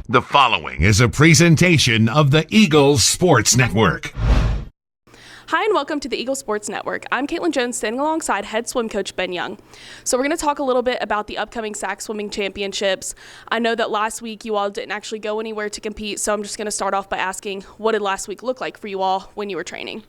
The following is a presentation of the Eagles Sports Network. Hi and welcome to the Eagle Sports Network. I'm Caitlin Jones, standing alongside head swim coach Ben Young. So we're going to talk a little bit about the upcoming SAC swimming championships. I know that last week you all didn't actually go anywhere to compete, so I'm just going to start off by asking, what did last week look like for you all when you were training?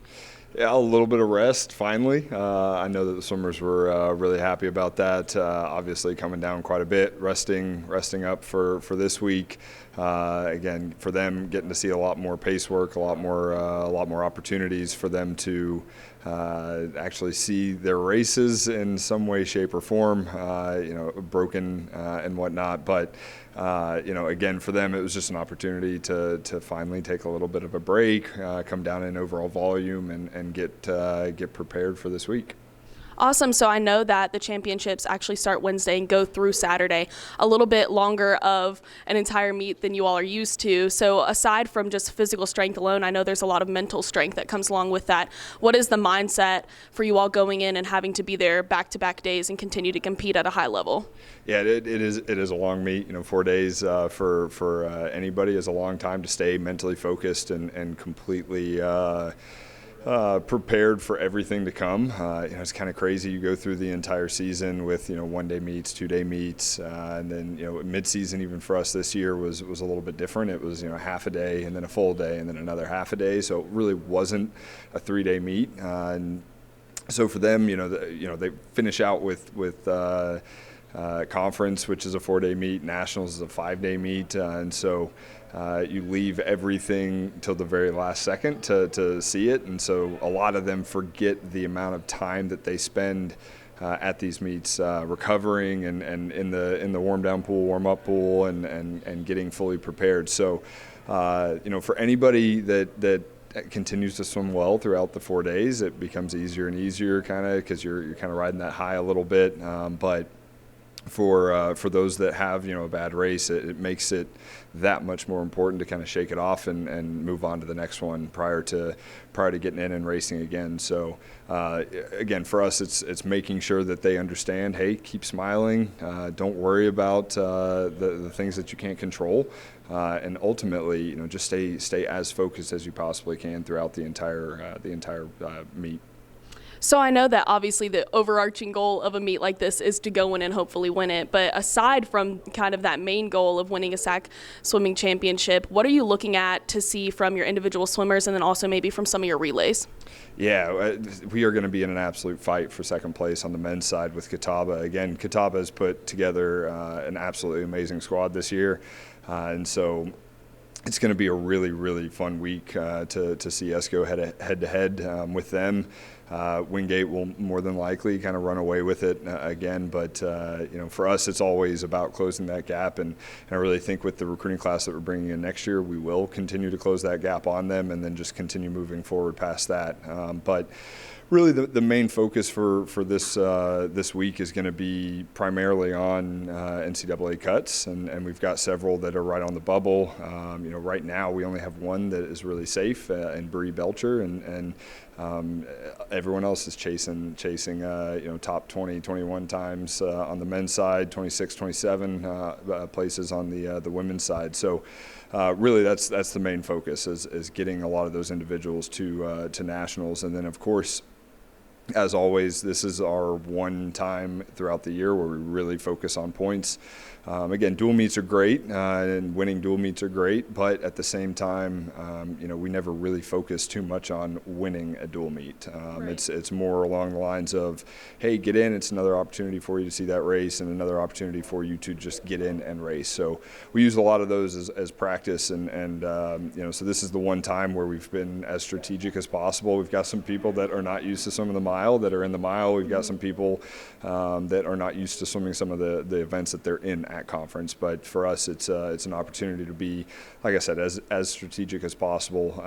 Yeah, a little bit of rest, finally. I know that the swimmers were really happy about that. Obviously coming down quite a bit, resting up for this week. Again, for them, getting to see a lot more pace work, a lot more opportunities for them to actually see their races in some way, shape, or form, broken and whatnot. But again, for them, it was just an opportunity to finally take a little bit of a break, come down in overall volume, and get prepared for this week. Awesome. So I know that the championships actually start Wednesday and go through Saturday, a little bit longer of an entire meet than you all are used to. So aside from just physical strength alone, I know there's a lot of mental strength that comes along with that. What is the mindset for you all going in and having to be there back-to-back days and continue to compete at a high level? Yeah, it is a long meet. 4 days for anybody is a long time to stay mentally focused and completely prepared for everything to come. It's kind of crazy. You go through the entire season with 1 day meets, 2 day meets, and then mid-season even for us this year was a little bit different. It was half a day and then a full day and then another half a day. So it really wasn't a 3 day meet. And so for them, they finish out with conference, which is a 4 day meet. Nationals is a 5 day meet, and so. You leave everything till the very last second to see it, and so a lot of them forget the amount of time that they spend at these meets recovering and in the warm down pool, warm up pool, and getting fully prepared. So for anybody that continues to swim well throughout the 4 days, it becomes easier and easier kind of because you're kind of riding that high a little bit, but for those that have a bad race, it makes it that much more important to kind of shake it off and move on to the next one prior to getting in and racing again. So again, for us, it's making sure that they understand, hey, keep smiling, don't worry about the things that you can't control, and ultimately just stay as focused as you possibly can throughout the entire meet. So I know that obviously the overarching goal of a meet like this is to go in and hopefully win it. But aside from kind of that main goal of winning a SAC swimming championship, what are you looking at to see from your individual swimmers and then also maybe from some of your relays? Yeah, we are going to be in an absolute fight for second place on the men's side with Catawba. Again, Catawba has put together an absolutely amazing squad this year. And so it's going to be a really, really fun week to see us go head-to-head with them. Wingate will more than likely kind of run away with it again, but for us it's always about closing that gap, and I really think with the recruiting class that we're bringing in next year, we will continue to close that gap on them and then just continue moving forward past that. But really the main focus for this week is going to be primarily on NCAA cuts, and we've got several that are right on the bubble. Right now we only have one that is really safe, in Bree Belcher, and everyone else is chasing top 20, 21 times on the men's side, 26, 27 places on the women's side. So really that's the main focus is getting a lot of those individuals to nationals, and then of course, as always, this is our one time throughout the year where we really focus on points. Again, dual meets are great, and winning dual meets are great, but at the same time, we never really focus too much on winning a dual meet. Right. It's more along the lines of, hey, get in, it's another opportunity for you to see that race and another opportunity for you to just get in and race. So we use a lot of those as practice, and so this is the one time where we've been as strategic as possible. We've got some people that are not used to swimming the mile that are in the mile. We've got some people that are not used to swimming some of the events that they're in at conference, but for us it's an opportunity to be, like I said, as strategic as possible,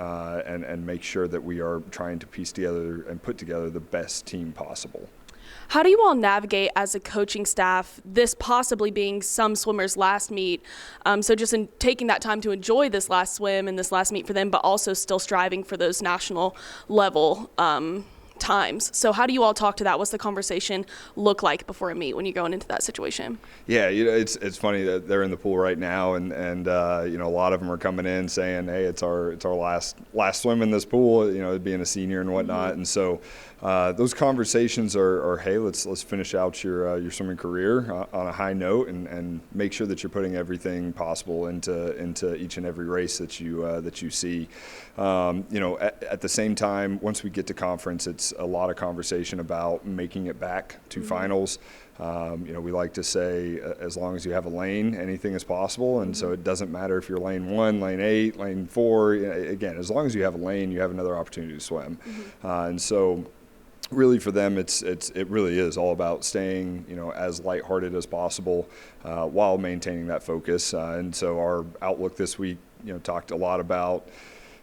and make sure that we are trying to piece together and put together the best team possible. How do you all navigate as a coaching staff this possibly being some swimmers' last meet? So just in taking that time to enjoy this last swim and this last meet for them, but also still striving for those national level times. So how do you all talk to that? What's the conversation look like before a meet when you're going into that situation? Yeah, it's funny that they're in the pool right now, and a lot of them are coming in saying, hey, it's our last swim in this pool, being a senior and whatnot. And so those conversations are, hey, let's finish out your swimming career on a high note, and make sure that you're putting everything possible into each and every race that you see. At the same time, once we get to conference, it's a lot of conversation about making it back to finals. We like to say, as long as you have a lane, anything is possible. And so it doesn't matter if you're lane 1, lane 8, lane 4. Again, as long as you have a lane, you have another opportunity to swim. And so really for them, it really is all about staying, as lighthearted as possible while maintaining that focus. And so our outlook this week, talked a lot about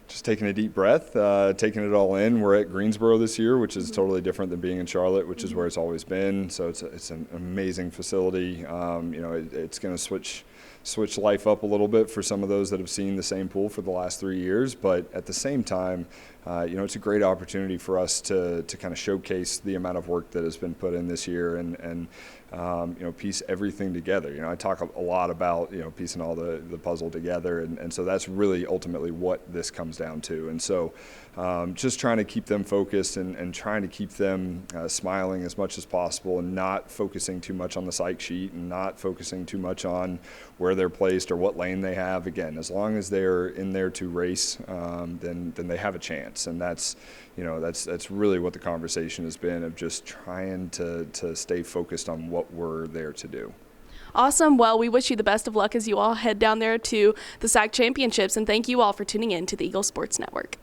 just taking a deep breath, taking it all in. We're at Greensboro this year, which is totally different than being in Charlotte, which is where it's always been. So it's an amazing facility. It's going to switch life up a little bit for some of those that have seen the same pool for the last 3 years. But at the same time, it's a great opportunity for us to kind of showcase the amount of work that has been put in this year and piece everything together. I talk a lot about, piecing all the puzzle together. And so that's really ultimately what this comes down to. And so just trying to keep them focused and trying to keep them smiling as much as possible, and not focusing too much on the psych sheet, and not focusing too much on where they're placed or what lane they have. Again, as long as they're in there to race, then they have a chance. And that's really what the conversation has been, of just trying to stay focused on what we're there to do. Awesome. Well, we wish you the best of luck as you all head down there to the SAC championships, and thank you all for tuning in to the Eagle Sports Network.